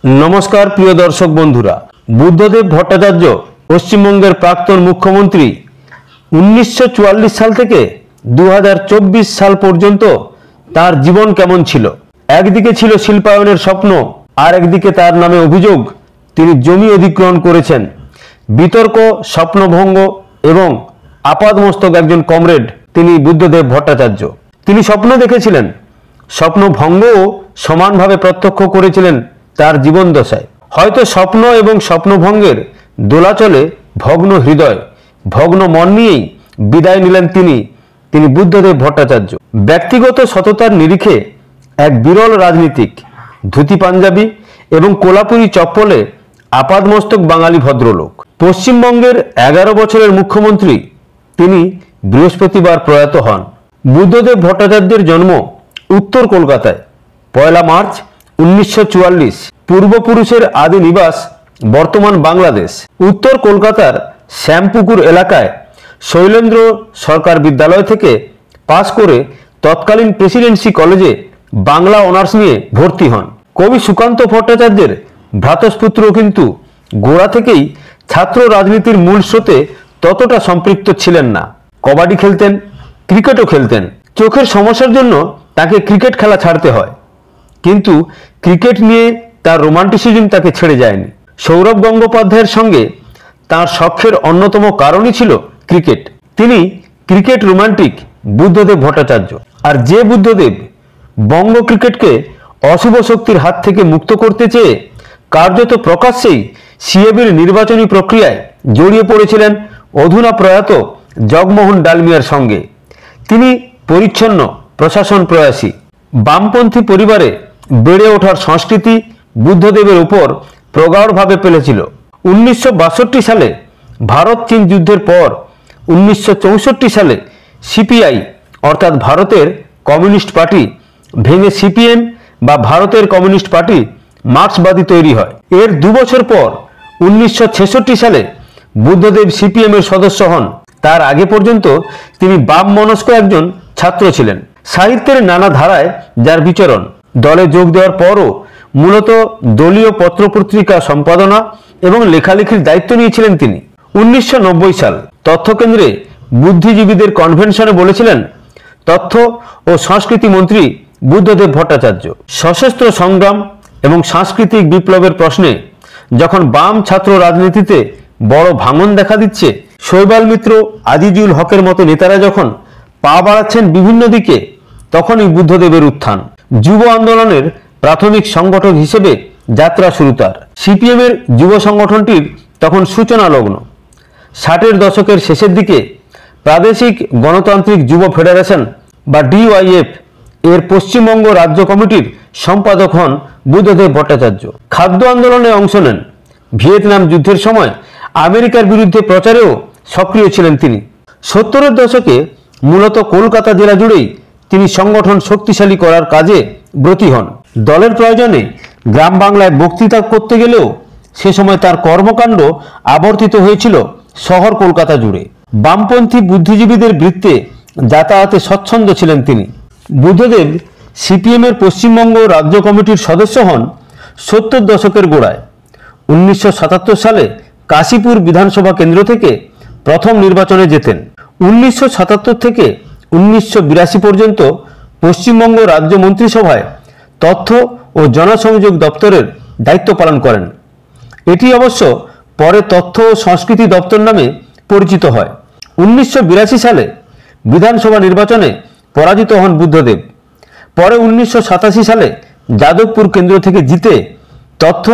नमस्कार प्रिय दर्शक बंधुरा, बुद्धदेव भट्टाचार्य पश्चिमबंगेर प्राक्तन मुख्यमंत्री 1944 साल থেকে 2024 साल पर्यन्त तार जीवन केमन छिलो। एकदिके छिलो शिल्पायনের स्वप्न और एकदिके तार नामे अभियोग तिनि जमी अधिग्रहण करेছেন। বিতর্ক, স্বপ্নভঙ্গ এবং আপাদমস্তক একজন কমরেড তিনি বুদ্ধদেব ভট্টাচার্য। তিনি স্বপ্ন দেখেছিলেন, স্বপ্নভঙ্গও সমানভাবে প্রত্যক্ষ করেছিলেন তার জীবন দশায়। হয়তো স্বপ্ন এবং স্বপ্নভঙ্গের দোলাচলে ভগ্ন হৃদয়, ভগ্ন মন নিয়েই বিদায় নিলেন তিনি বুদ্ধদেব ভট্টাচার্য। ব্যক্তিগত সততার নিরিখে এক বিরল রাজনীতিক, ধুতি পাঞ্জাবি এবং কোলাপুরি চপ্পলে আপাদমস্তক বাঙালি ভদ্রলোক। পশ্চিমবঙ্গের 11 বছরের মুখ্যমন্ত্রী তিনি বৃহস্পতিবার প্রয়াত হন। বুদ্ধদেব ভট্টাচার্যের জন্ম উত্তর কলকাতায় 1 মার্চ 1944। পূর্বপুরুষের আদি নিবাস বর্তমান বাংলাদেশ। উত্তর কলকাতার শ্যামপুকুর এলাকায় শৈলেন্দ্র সরকার বিদ্যালয় থেকে পাশ করে তৎকালীন প্রেসিডেন্সি কলেজে বাংলা অনার্স নিয়ে ভর্তি হন। কবি সুকান্ত ভট্টাচার্যের ভ্রাতস্পুত্র কিন্তু গোড়া থেকেই ছাত্র রাজনীতির মূল স্রোতে ততটা সম্পৃক্ত ছিলেন না। কবাডি খেলতেন, ক্রিকেটও খেলতেন। চোখের সমস্যার জন্য তাকে ক্রিকেট খেলা ছাড়তে হয়, কিন্তু ক্রিকেট নিয়ে তার রোমান্টিসিজম তাকে ছেড়ে যায়নি। সৌরভ গঙ্গোপাধ্যায়ের সঙ্গে তার শখের অন্যতম কারণই ছিল ক্রিকেট। তিনি ক্রিকেট রোমান্টিক বুদ্ধদেব ভট্টাচার্য। আর যে বুদ্ধদেব বঙ্গ ক্রিকেটকে অশুভ শক্তির হাত থেকে মুক্ত করতে চেয়ে কার্যত প্রকাশ্যেই সিএবির নির্বাচনী প্রক্রিয়ায় জড়িয়ে পড়েছিলেন অধুনা প্রয়াত জগমোহন ডালমিয়ার সঙ্গে। তিনি পরিচ্ছন্ন প্রশাসন প্রয়াসী। বামপন্থী পরিবারে বেড়ে ওঠার সংস্কৃতি বুদ্ধদেবের উপর প্রগাঢ়ভাবে ফেলেছিল। 1962 সালে ভারত চীন যুদ্ধের পর 1964 সালে সিপিআই অর্থাৎ ভারতের কমিউনিস্ট পার্টি ভেঙে সিপিএম বা ভারতের কমিউনিস্ট পার্টি মার্ক্সবাদী তৈরি হয়। এর 2 বছর পর 1966 সালে বুদ্ধদেব সিপিএম এর সদস্য হন। তার আগে পর্যন্ত তিনি বাম মনস্ক একজন ছাত্র ছিলেন। সাহিত্যের নানা ধারায় যার বিচরণ। দলে যোগ দেওয়ার পরও মূলত দলীয় পত্রপত্রিকা সম্পাদনা এবং লেখালেখির দায়িত্ব নিয়েছিলেন তিনি। 1990 সাল তথ্যকেন্দ্রে বুদ্ধিজীবীদের কনভেনশনে বলেছিলেন, তথ্য ও সংস্কৃতি মন্ত্রী বুদ্ধদেব ভট্টাচার্য। সশস্ত্র সংগ্রাম এবং সাংস্কৃতিক বিপ্লবের প্রশ্নে যখন বাম ছাত্র রাজনীতিতে বড় ভাঙন দেখা দিচ্ছে, শৈবাল মিত্র, আজিজুল হকের মতো নেতারা যখন পা বাড়াচ্ছেন বিভিন্ন দিকে, তখনই বুদ্ধদেবের উত্থান। যুব আন্দোলনের প্রাথমিক সংগঠক হিসেবে যাত্রা শুরু তার। সিপিএম এর যুব সংগঠনটির তখন সূচনা লগ্ন। 60-এর দশকের শেষের দিকে প্রাদেশিক গণতান্ত্রিক যুব ফেডারেশন বা ডিওয়াইএফ এর পশ্চিমবঙ্গ রাজ্য কমিটির সম্পাদক হন বুদ্ধদেব ভট্টাচার্য। খাদ্য আন্দোলনে অংশ নেন। ভিয়েতনাম যুদ্ধের সময় আমেরিকার বিরুদ্ধে প্রচারেও সক্রিয় ছিলেন তিনি। 70-এর দশকে মূলত কলকাতা জেলা জুড়েই তিনি সংগঠন শক্তিশালী করার কাজে ব্রতী হন। দলের প্রয়োজনে গ্রাম বাংলায় বক্তৃতা করতে গেলেও সে সময় তার কর্মকাণ্ড আবর্তিত হয়েছিল শহর কলকাতা জুড়ে। বামপন্থী বুদ্ধিজীবীদের বৃত্তে যাতায়াতে স্বচ্ছন্দ ছিলেন তিনি। বুদ্ধদেব সিপিএম এর পশ্চিমবঙ্গ রাজ্য কমিটির সদস্য হন 70 দশকের গোড়ায়। 1977 সালে কাশীপুর বিধানসভা কেন্দ্র থেকে প্রথম নির্বাচনে জেতেন। 1977 থেকে 1982 পর্যন্ত পশ্চিমবঙ্গ রাজ্য মন্ত্রিসভায় তথ্য ও জনসংযোগ দপ্তরের দায়িত্ব পালন করেন। এটি অবশ্য পরে তথ্য ও সংস্কৃতি দপ্তর নামে পরিচিত হয়। 1982 সালে বিধানসভা নির্বাচনে পরাজিত হন বুদ্ধদেব। পরে 1987 সালে যাদবপুর কেন্দ্র থেকে জিতে তথ্য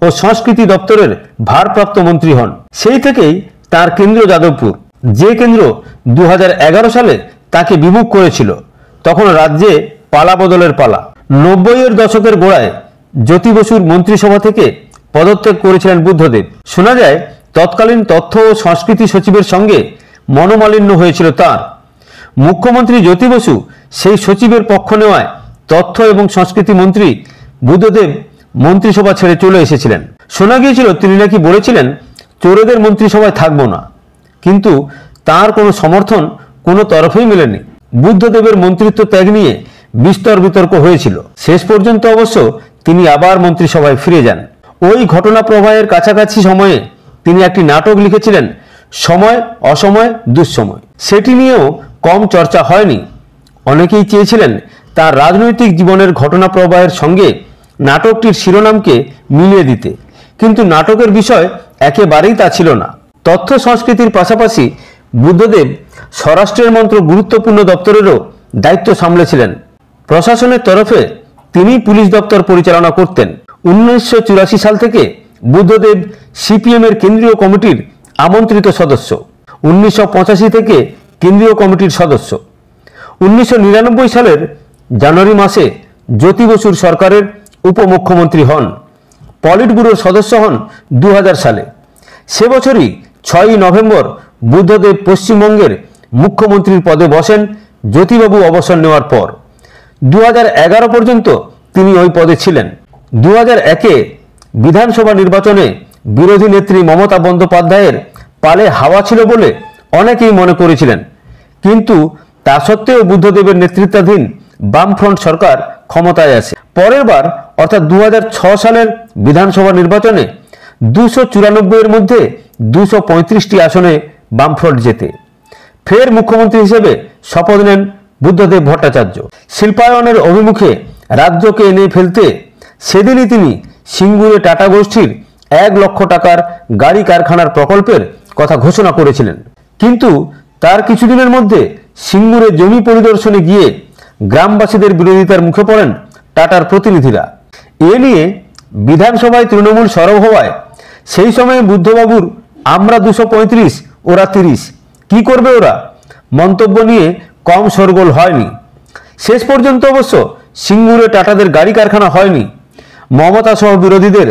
ও সংস্কৃতি দপ্তরের ভারপ্রাপ্ত মন্ত্রী হন। সেই থেকেই তার কেন্দ্র যাদবপুর, যে কেন্দ্র 2011 সালে তাকে বিমুখ করেছিল। তখন রাজ্যে পালা বদলের পালা। 90-এর দশকের গোড়ায় জ্যোতি বসুর মন্ত্রিসভা থেকে পদত্যাগ করেছিলেন বুদ্ধদেব। শোনা যায় তৎকালীন তথ্য ও সংস্কৃতি সচিবের সঙ্গে মনোমালিন্য হয়েছিল তার। মুখ্যমন্ত্রী জ্যোতি বসু সেই সচিবের পক্ষ নেওয়ায় তথ্য এবং সংস্কৃতি মন্ত্রী বুদ্ধদেব মন্ত্রিসভা ছেড়ে চলে এসেছিলেন। শোনা গিয়েছিল তিনি নাকি বলেছিলেন চোরেদের মন্ত্রিসভায় থাকবো না, কিন্তু তার কোনো সমর্থন কোনো তরফেই মেলেনি। বুদ্ধদেবের মন্ত্রিত্ব ত্যাগ নিয়ে বিস্তর বিতর্ক হয়েছিল। শেষ পর্যন্ত অবশ্য তিনি আবার মন্ত্রিসভায় ফিরে যান। ওই ঘটনা প্রবাহের কাছাকাছি সময়ে তিনি একটি নাটক লিখেছিলেন, সময় অসময় দুঃসময়। সেটি নিয়েও কম চর্চা হয়নি। অনেকেই চেয়েছিলেন তার রাজনৈতিক জীবনের ঘটনা প্রবাহের সঙ্গে নাটকটির শিরোনামকে মিলিয়ে দিতে, কিন্তু নাটকের বিষয় একেবারেই তা ছিল না। তথ্য সংস্কৃতির পাশাপাশি বুদ্ধদেব স্বরাষ্ট্রের মন্ত্র গুরুত্বপূর্ণ দপ্তরেরও দায়িত্ব সামলেছিলেন। প্রশাসনের তরফে তিনি পুলিশ দপ্তর পরিচালনা করতেন। 1984 সাল থেকে বুদ্ধদেব সিপিএমের কেন্দ্রীয় কমিটির আমন্ত্রিত সদস্য, 1985 থেকে কেন্দ্রীয় কমিটির সদস্য। 1999 সালের জানুয়ারি মাসে জ্যোতি বসুর সরকারের উপমুখ্যমন্ত্রী হন। পলিট ব্যুরোর সদস্য হন 2000 সালে। সে বছরই 6ই নভেম্বর বুদ্ধদেব পশ্চিমবঙ্গের মুখ্যমন্ত্রীর পদে বসেন জ্যোতিবাবু অবসর নেওয়ার পর। 2011 পর্যন্ত তিনি ওই পদে ছিলেন। 2001-এ বিধানসভা নির্বাচনে বিরোধী নেত্রী মমতা বন্দ্যোপাধ্যায়ের পালে হাওয়া ছিল বলে অনেকেই মনে করেছিলেন, কিন্তু তা সত্ত্বেও বুদ্ধদেবের নেতৃত্বাধীন বামফ্রন্ট সরকার ক্ষমতায় আসে। পরের বার অর্থাৎ 2006 সালের বিধানসভা নির্বাচনে 294-এর মধ্যে 235টি আসনে বামফ্রন্ট জেতে। ফের মুখ্যমন্ত্রী হিসেবে শপথ নেন বুদ্ধদেব ভট্টাচার্য। শিল্পায়নের অভিমুখে রাজ্যকে এনে ফেলতে সেদিনই তিনি সিঙ্গুরে টাটা গোষ্ঠীর 1 লক্ষ টাকার গাড়ি কারখানার প্রকল্পের কথা ঘোষণা করেছিলেন। কিন্তু তার কিছুদিনের মধ্যে সিঙ্গুরে জমি পরিদর্শনে গিয়ে গ্রামবাসীদের বিরোধিতার মুখে পড়েন টাটার প্রতিনিধিরা। এ নিয়ে বিধানসভায় তৃণমূল সরব হওয়ায় সেই সময়ে বুদ্ধবাবুর আমরা 235, ওরা 30, কি করবে ওরা মন্তব্য নিয়ে কম শোরগোল হয়নি। শেষ পর্যন্ত অবশ্য সিঙ্গুরে টাটাদের গাড়ি কারখানা হয়নি। মমতা সহ বিরোধীদের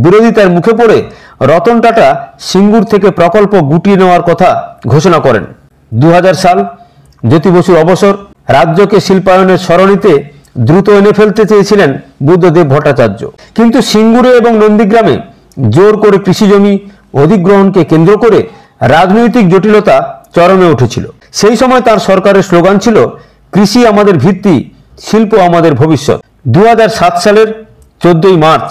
বিরোধিতার মুখে পড়ে রতন টাটা সিঙ্গুর থেকে প্রকল্প গুটিয়ে নেওয়ার কথা ঘোষণা করেন। 2000 সাল, জ্যোতি বসুর অবসর। রাজ্যকে শিল্পায়নের সরণিতে দ্রুত এনে ফেলতে চেয়েছিলেন বুদ্ধদেব ভট্টাচার্য, কিন্তু সিঙ্গুরে এবং নন্দীগ্রামে জোর করে কৃষিজমি অধিগ্রহণকে কেন্দ্র করে রাজনৈতিক জটিলতা চরমে উঠেছিল। সেই সময় তার সরকারের স্লোগান ছিল, কৃষি আমাদের ভিত্তি, শিল্প আমাদের ভবিষ্যৎ। 2007 সালের 14ই মার্চ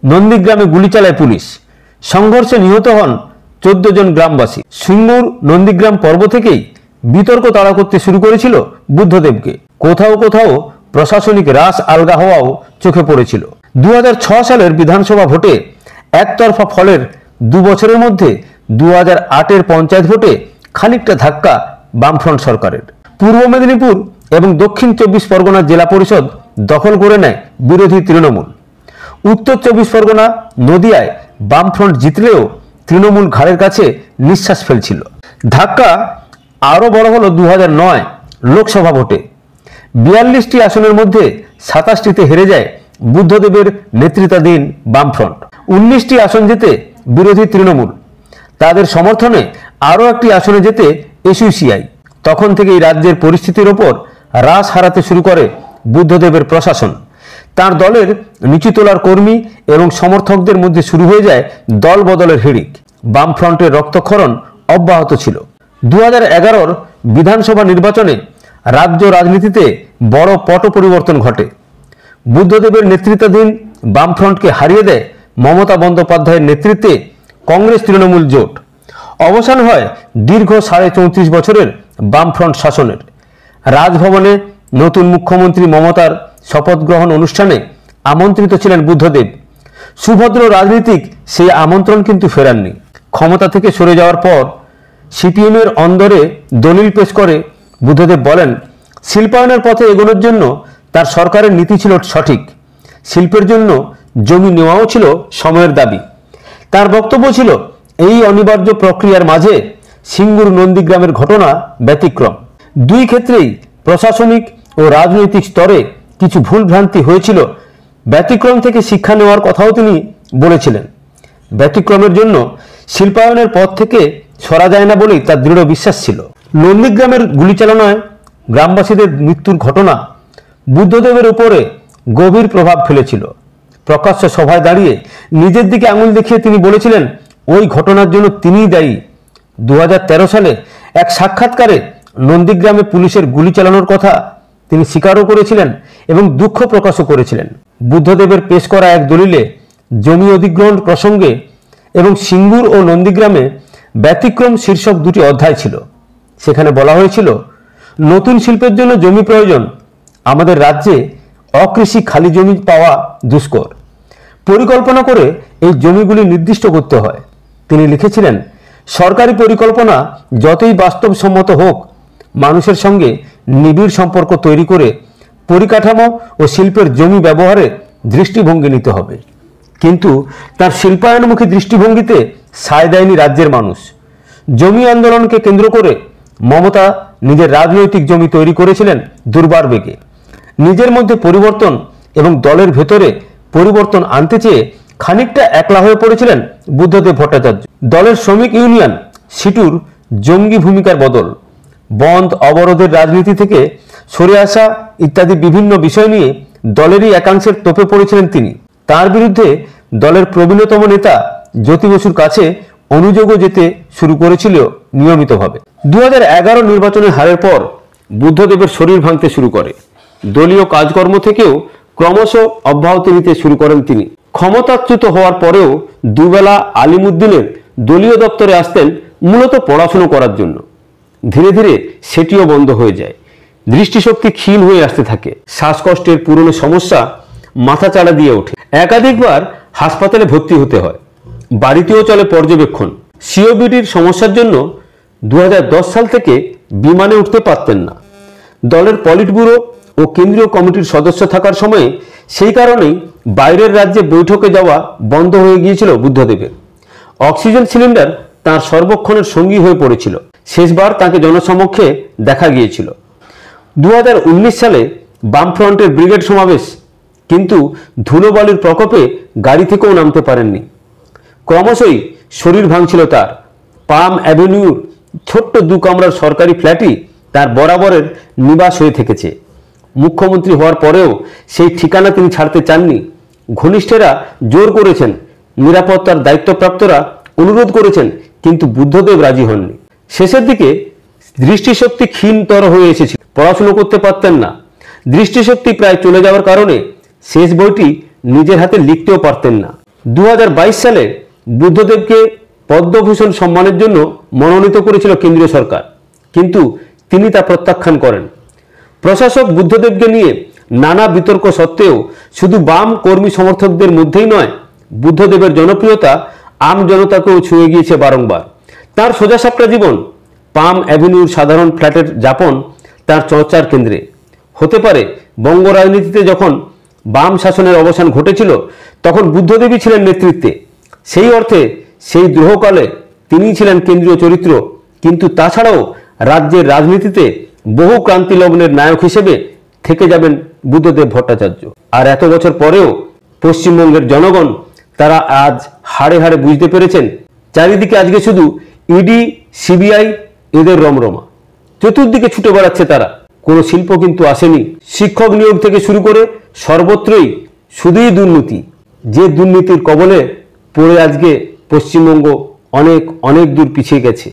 নন্দীগ্রামে গুলি চালায় পুলিশ। সংঘর্ষে নিহত হন 14 জন গ্রামবাসী। সিঙ্গুর নন্দীগ্রাম পর্ব থেকেই বিতর্ক তাড়া করতে শুরু করেছিল বুদ্ধদেবকে। কোথাও কোথাও প্রশাসনিক রাস আলগা হওয়াও চোখে পড়েছিল। 2006 সালের বিধানসভা ভোটে একতরফা ফলের 2 বছরের মধ্যে 2008-এর পঞ্চায়েত ভোটে খানিকটা ধাক্কা বামফ্রন্ট সরকারের। পূর্ব মেদিনীপুর এবং দক্ষিণ 24 পরগনা জেলা পরিষদ দখল করে নেয় বিরোধী তৃণমূল। উত্তর 24 পরগনা নদিয়ায় বামফ্রন্ট জিতলেও তৃণমূল ঘাড়ের কাছে নিঃশ্বাস ফেলছিল। ধাক্কা আরও বড় হলো 2009 লোকসভা ভোটে। 42টি আসনের মধ্যে 27টিতে হেরে যায় বুদ্ধদেবের নেতৃত্বাধীন বামফ্রন্ট। 19টি আসন জেতে বিরোধী তৃণমূল। তাদের সমর্থনে আরও একটি আসনে জেতে এসইউসিআই। তখন থেকেই রাজ্যের পরিস্থিতির ওপর রাশ হারাতে শুরু করে বুদ্ধদেবের প্রশাসন। তার দলের নিচুতলার কর্মী এবং সমর্থকদের মধ্যে শুরু হয়ে যায় দল বদলের হিড়িক। বামফ্রন্টের রক্তক্ষরণ অব্যাহত ছিল। 2011-র বিধানসভা নির্বাচনে রাজ্য রাজনীতিতে বড় পট পরিবর্তন ঘটে। বুদ্ধদেবের নেতৃত্বাধীন বামফ্রন্টকে হারিয়ে দেয় মমতা বন্দ্যোপাধ্যায়ের নেতৃত্বে কংগ্রেস তৃণমূল জোট। অবসান হয় দীর্ঘ 34.5 বছরের বামফ্রন্ট শাসনের। রাজভবনে নতুন মুখ্যমন্ত্রী মমতার শপথ গ্রহণ অনুষ্ঠানে আমন্ত্রিত ছিলেন বুদ্ধদেব। সুভদ্র রাজনীতিক সেই আমন্ত্রণ কিন্তু ফেরাননি। ক্ষমতা থেকে সরে যাওয়ার পর সিপিএমের অন্দরে দলিল পেশ করে বুদ্ধদেব বলেন, শিল্পায়নের পথে এগোনোর জন্য তার সরকারের নীতি ছিল সঠিক। শিল্পের জন্য জমি নেওয়াও ছিল সময়ের দাবি। তার বক্তব্য ছিল, এই অনিবার্য প্রক্রিয়ার মাঝে সিঙ্গুর নন্দীগ্রামের ঘটনা ব্যতিক্রম। দুই ক্ষেত্রেই প্রশাসনিক ও রাজনৈতিক স্তরে কিছু ভুলভ্রান্তি হয়েছিল। ব্যতিক্রম থেকে শিক্ষা নেওয়ার কথাও তিনি বলেছিলেন। ব্যতিক্রমের জন্য শিল্পায়নের পথ থেকে সরা যায় না বলেই তার দৃঢ় বিশ্বাস ছিল। নন্দীগ্রামের গুলিচালনায় গ্রামবাসীদের মৃত্যুর ঘটনা বুদ্ধদেবের উপরে গভীর প্রভাব ফেলেছিল। প্রকাশ্য সভায় দাঁড়িয়ে নিজের দিকে আঙুল দেখিয়ে তিনি বলেছিলেন, ওই ঘটনার জন্য তিনিই দায়ী। 2013 সালে এক সাক্ষাৎকারে নন্দীগ্রামে পুলিশের গুলি চালানোর কথা তিনি স্বীকারও করেছিলেন এবং দুঃখ প্রকাশও করেছিলেন। বুদ্ধদেবের পেশ করা এক দলিলে জমি অধিগ্রহণ প্রসঙ্গে এবং সিঙ্গুর ও নন্দীগ্রামে ব্যতিক্রম শীর্ষক দুটি অধ্যায় ছিল। সেখানে বলা হয়েছিল, নতুন শিল্পের জন্য জমি প্রয়োজন, আমাদের রাজ্যে অকৃষি খালি জমি পাওয়া দুষ্কর, পরিকল্পনা করে এই জমিগুলি নির্দিষ্ট করতে হয়। তিনি লিখেছিলেন, সরকারি পরিকল্পনা যতই বাস্তবসম্মত হোক, মানুষের সঙ্গে নিবিড় সম্পর্ক তৈরি করে পরিকাঠামো ও শিল্পের জমি ব্যবহারে দৃষ্টিভঙ্গি নিতে হবে। কিন্তু তার শিল্পায়নমুখী দৃষ্টিভঙ্গিতে সায় দেয়নি রাজ্যের মানুষ। জমি আন্দোলনকে কেন্দ্র করে মমতা নিজের রাজনৈতিক জমি তৈরি করেছিলেন দুর্বার বেগে। নিজের মধ্যে পরিবর্তন এবং দলের ভেতরে পরিবর্তন আনতে চেয়ে খানিকটা একলা হয়ে পড়েছিলেন বুদ্ধদেব ভট্টাচার্য। দলের শ্রমিক ইউনিয়ন সিটুর জঙ্গি ভূমিকার বদল, বন্ধ অবরোধের রাজনীতি থেকে সরে আসা ইত্যাদি বিভিন্ন বিষয় নিয়ে দলেরই একাংশের তোপে পড়েছিলেন তিনি। তার বিরুদ্ধে দলের প্রবীণতম নেতা জ্যোতি বসুর কাছে অনুযোগও যেতে শুরু করেছিল নিয়মিতভাবে। 2011 নির্বাচনের হারের পর বুদ্ধদেবের শরীর ভাঙতে শুরু করে। দলীয় কাজকর্ম থেকেও ক্রমশ অব্যাহতি নিতে শুরু করেন তিনি। ক্ষমতাচ্যুত হওয়ার পরেও দুবেলা আলিমুদ্দিনের দলীয় দপ্তরে আসতেন মূলত পড়াশুনো করার জন্য। ধীরে ধীরে সেটিও বন্ধ হয়ে যায়। দৃষ্টিশক্তি ক্ষীণ হয়ে আসতে থাকে। শ্বাসকষ্টের পুরনো সমস্যা মাথাচাড়া দিয়ে ওঠে। একাধিকবার হাসপাতালে ভর্তি হতে হয়। বাড়িতেও চলে পর্যবেক্ষণ। সিওপিডির সমস্যার জন্য 2010 সাল থেকে বিমানে উঠতে পারতেন না। দলের পলিট ব্যুরো ও কেন্দ্রীয় কমিটির সদস্য থাকার সময়ে সেই কারণেই বাইরের রাজ্যে বৈঠকে যাওয়া বন্ধ হয়ে গিয়েছিল বুদ্ধদেবের। অক্সিজেন সিলিন্ডার তার সর্বক্ষণের সঙ্গী হয়ে পড়েছিল। শেষবার তাকে জনসমক্ষে দেখা গিয়েছিল 2019 সালে বামফ্রন্টের ব্রিগেড সমাবেশ, কিন্তু ধুলোবালির প্রকোপে গাড়ি থেকেও নামতে পারেননি। ক্রমশই শরীর ভাঙছিল তার। পাম অ্যাভিনিউর ছোট্ট 2 কামরার সরকারি ফ্ল্যাটই তার বরাবরের নিবাস হয়ে থেকেছে। মুখ্যমন্ত্রী হওয়ার পরেও সেই ঠিকানা তিনি ছাড়তে চাননি। ঘনিষ্ঠেরা জোর করেছেন, নিরাপত্তার দায়িত্বপ্রাপ্তরা অনুরোধ করেছেন, কিন্তু বুদ্ধদেব রাজি হননি। শেষের দিকে দৃষ্টিশক্তি ক্ষীণতর হয়ে এসেছিল। পড়াশুনো করতে পারতেন না। দৃষ্টিশক্তি প্রায় চলে যাওয়ার কারণে শেষ বইটি নিজের হাতে লিখতেও পারতেন না। 2022 সালে বুদ্ধদেবকে পদ্মভূষণ সম্মানের জন্য মনোনীত করেছিল কেন্দ্রীয় সরকার, কিন্তু তিনি তা প্রত্যাখ্যান করেন। প্রশাসক বুদ্ধদেবকে নিয়ে নানা বিতর্ক সত্ত্বেও শুধু বাম কর্মী সমর্থকদের মধ্যেই নয়, বুদ্ধদেবের জনপ্রিয়তা আম জনতাকেও ছুঁয়ে গিয়েছে বারংবার। তার সোজাসাপটা জীবন, পাম অ্যাভিনিউর সাধারণ ফ্ল্যাটের যাপন তার চর্চার কেন্দ্রে। হতে পারে বঙ্গ রাজনীতিতে যখন বাম শাসনের অবসান ঘটেছিল, তখন বুদ্ধদেবই ছিলেন নেতৃত্বে। সেই অর্থে সেই দ্রোহকালে তিনিই ছিলেন কেন্দ্রীয় চরিত্র, কিন্তু তাছাড়াও রাজ্যের রাজনীতিতে বহু ক্রান্তি লগ্নের নায়ক হিসেবে থেকে যাবেন বুদ্ধদেব ভট্টাচার্য। আর এত বছর পরেও পশ্চিমবঙ্গের জনগণ তারা আজ হাড়ে হাড়ে বুঝতে পেরেছেন, চারিদিকে আজকে শুধু ইডি সিবিআই এদের রমরমা, চতুর্দিকে ছুটে বেড়াচ্ছে তারা। কোনো শিল্প কিন্তু আসেনি। শিক্ষক নিয়োগ থেকে শুরু করে সর্বত্রই শুধুই দুর্নীতি। যে দুর্নীতির কবলে পড়ে আজকে পশ্চিমবঙ্গ অনেক অনেক দূর পিছিয়ে গেছে।